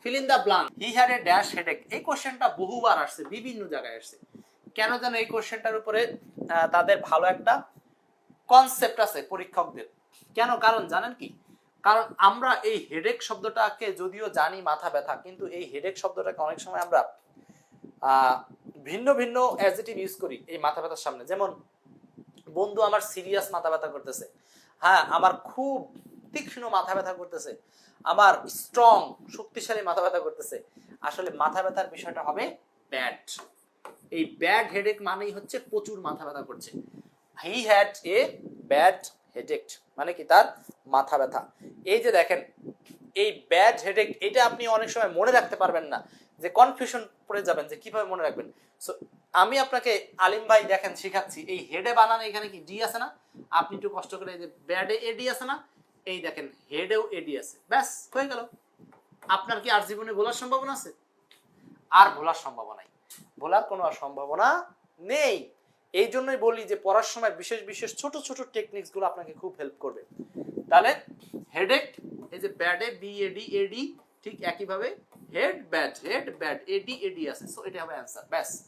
Fill in the blank. He had a dash headache, এই কোশ্চেনটা বহুবার আসছে, বিভিন্ন জায়গায় আসছে। কেন যেন এই কোশ্চেনটার উপরে তাদের ভালো একটা কনসেপ্ট আছে পরীক্ষকদের। কেন কারণ জানেন কি? কারণ আমরা এই হেডেক শব্দটাকে যদিও জানি মাথা ব্যথা, কিন্তু এই হেডেক শব্দটাকে অনেক সময় আমরা ভিন্ন ভিন্ন অ্যাডজেক্টিভ ইউজ করি এই মাথা ব্যথার সামনে। যেমন বন্ধু আমার সিরিয়াস মাথা ব্যথা করতেছে, হ্যাঁ আমার খুব তীক্ষ্ণ মাথা ব্যথা করতেছে, আমার স্ট্রং শক্তিশালী মাথা ব্যথা করতেছে। আসলে মাথা ব্যথার বিষয়টা হবে ব্যাড। এই ব্যাড হেডেক মানেই হচ্ছে প্রচুর মাথা ব্যথা করছে। He had a bad headache মানে কি তার মাথা ব্যথা। এই যে দেখেন এই ব্যাড হেডেক, এটা আপনি অনেক সময় মনে রাখতে পারবেন না, যে কনফিউশন পড়ে যাবেন যে কিভাবে মনে রাখবেন। সো আমি আপনাকে আলিম ভাই দেখেন শিখাচ্ছি, এই হেডে বানান এখানে কি ডি আছে না, আপনি একটু কষ্ট করে এই যে ব্যাডে এডি আছে না, এই দেখেন হেডেও এডি আছে, ব্যাস হয়ে গেল। আপনার কি আর জীবনে ভোলার সম্ভাবনা আছে? আর ভোলার সম্ভাবনা নাই, ভোলার কোনো সম্ভাবনা নেই। এই জন্যই বলি যে পড়ার সময় বিশেষ বিশেষ ছোট ছোট টেকনিক্স গুলো আপনাকে খুব হেল্প করবে। তাহলে হেডেক, এই যে ব্যাডে বি এডি এডি, ঠিক একইভাবে হেড ব্যাড এডি এডি আছে, সো এটা হবে অ্যান্সার, ব্যাস।